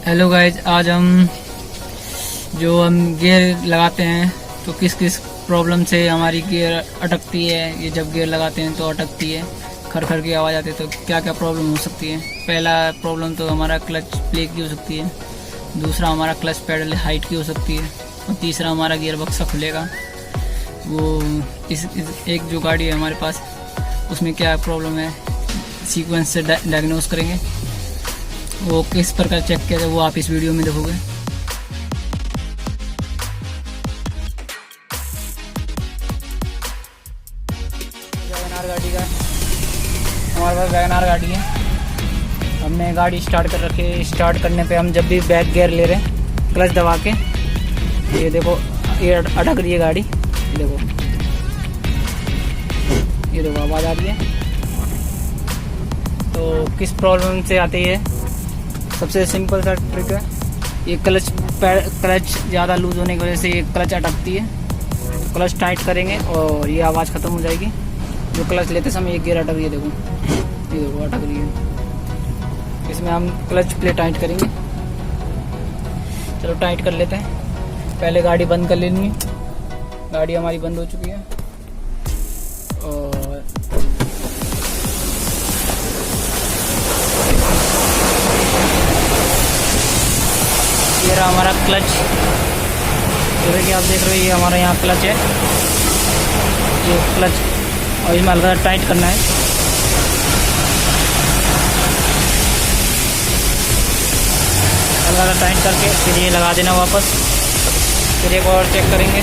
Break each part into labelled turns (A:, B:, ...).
A: Hello guys, आज हम gear लगाते हैं तो किस किस प्रॉब्लम से हमारी गियर अटकती है। ये जब गियर लगाते हैं तो अटकती है, खर खर की आवाज़ आती है। तो क्या क्या प्रॉब्लम हो सकती है। पहला प्रॉब्लम तो हमारा क्लच प्लेट की हो सकती है, दूसरा हमारा क्लच पैडल हाइट की हो सकती है, और तीसरा हमारा गियर बक्सा खुलेगा। वो इस एक जो गाड़ी है हमारे पास, उसमें क्या प्रॉब्लम है सीक्वेंस से डायग्नोस करेंगे। वो किस प्रकार चेक किया जाए वो आप इस वीडियो में देखोगे। वैगनआर गाड़ी का, हमारे पास वैगनआर गाड़ी है। हमने गाड़ी स्टार्ट कर रखी है। स्टार्ट करने पे हम जब भी बैक गियर ले रहे हैं क्लच दबा के, ये देखो ये अटक रही है गाड़ी। ये देखो आवाज़ आ रही है। तो किस प्रॉब्लम से आती है, सबसे सिंपल सा ट्रिक है। ये क्लच ज़्यादा लूज होने की वजह से ये क्लच अटकती है। तो क्लच टाइट करेंगे और ये आवाज़ ख़त्म हो जाएगी। जो क्लच लेते समय ये गियर अटक रही है, ये देखो अटक रही है। इसमें हम क्लच प्लेट टाइट करेंगे। चलो टाइट कर लेते हैं। पहले गाड़ी बंद कर लेनी है। गाड़ी हमारी बंद हो चुकी है और ये रहा हमारा क्लच। जैसे कि आप देख रहे हो ये हमारा यहाँ क्लच है, ये क्लच, और इसमें हल्का टाइट करना है। हल्का टाइट करके फिर ये लगा देना वापस। फिर एक और चेक करेंगे।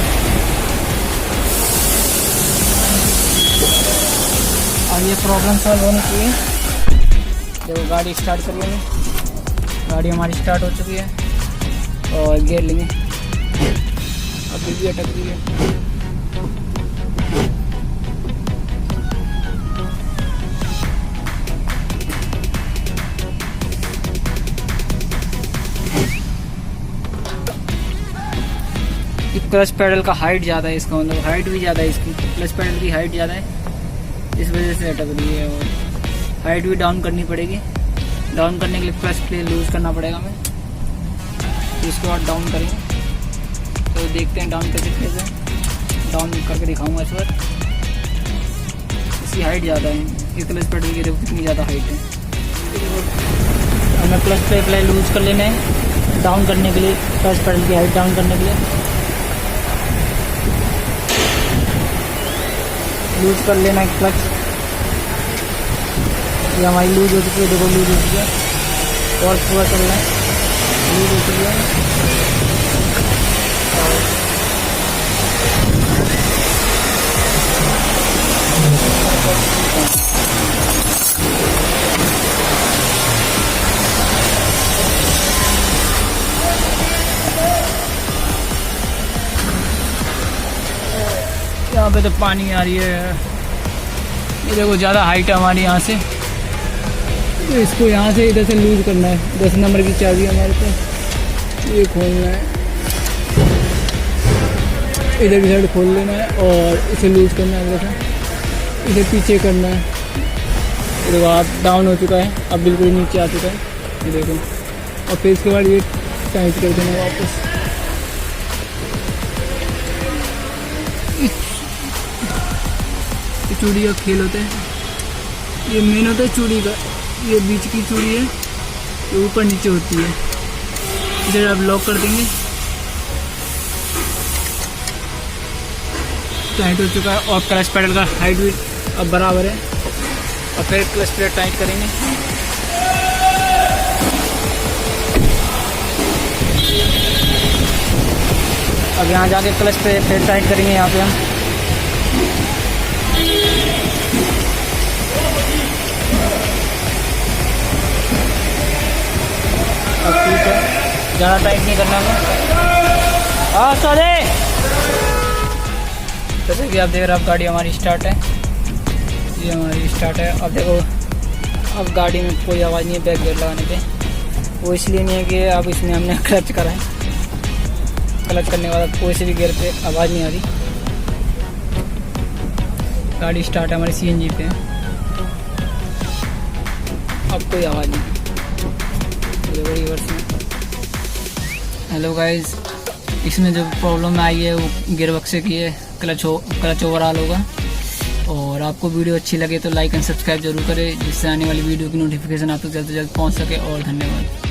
A: और ये प्रॉब्लम सॉल्व होनी चाहिए। देखो गाड़ी स्टार्ट कर लेंगे। गाड़ी हमारी स्टार्ट हो चुकी है और गियर लेंगे। अभी भी अटक रही है। क्लच पैडल का हाइट ज़्यादा है, इसका मतलब हाइट भी ज़्यादा है इसकी। क्लच पैडल की हाइट ज़्यादा है, इस वजह से अटक रही है। और हाइट भी डाउन करनी पड़ेगी। डाउन करने के लिए क्लच प्लेट लूज करना पड़ेगा हमें। तो इसके बाद डाउन करेंगे। तो देखते हैं डाउन कैसे डाउन करके दिखाऊंगा इस बार। इसकी हाइट ज़्यादा है, ये क्लच पैडल की देखो कितनी ज़्यादा हाइट है। हमें क्लच प्लेट लूज कर लेना है डाउन करने के लिए, क्लच पैडल की हाइट डाउन करने के लिए लूज कर लेना है क्लच। ये हमारी लूज हो चुकी है, देखो लूज हो चुकी है। और पूरा चलना है, लूज हो चुकी है। यहाँ पे तो पानी आ रही है। ये देखो ज़्यादा हाइट है हमारी यहाँ से, तो इसको यहाँ से इधर से लूज करना है। 10 नंबर की चाबी हमारे पास, ये खोलना है, इधर की साइड खोल लेना है और इसे लूज करना है। इधर से इसे पीछे करना है। ये देखो आप डाउन हो चुका है, अब बिल्कुल नीचे आ चुका है। ये देखो, और फिर इसके बाद ये टाइट कर देना वापस। चूड़ी का खेल होता है। ये मेन होता है चूड़ी का। ये बीच की चूड़ी है, ये ऊपर नीचे होती है। इधर आप लॉक कर देंगे। टाइट हो चुका है और क्लच पैडल का हाइट भी अब बराबर है। और फिर क्लच प्लेट टाइट करेंगे। अब यहाँ जाके क्लच प्लेट टाइट करेंगे। यहाँ पे हम ज़्यादा टाइट नहीं करना हमें। हाँ सॉरी। जैसे कि आप देख रहे हो, अब गाड़ी हमारी स्टार्ट है। ये हमारी स्टार्ट है। अब देखो, अब गाड़ी में कोई आवाज़ नहीं है बैक गियर लगाने पे। वो इसलिए नहीं है कि अब इसमें हमने क्लच करा है। क्लच करने के बाद कोई से भी गियर पे आवाज़ नहीं आ रही। गाड़ी स्टार्ट है हमारी CNG पे। अब कोई आवाज़ नहीं। रिवर्स में हेलो गाइस, इसमें जो प्रॉब्लम आई है वो गियर बक्से की है, क्लच ओवरऑल होगा। और आपको वीडियो अच्छी लगे तो लाइक एंड सब्सक्राइब जरूर करें, जिससे आने वाली वीडियो की नोटिफिकेशन आप तक जल्द से जल्द पहुंच सके। और धन्यवाद।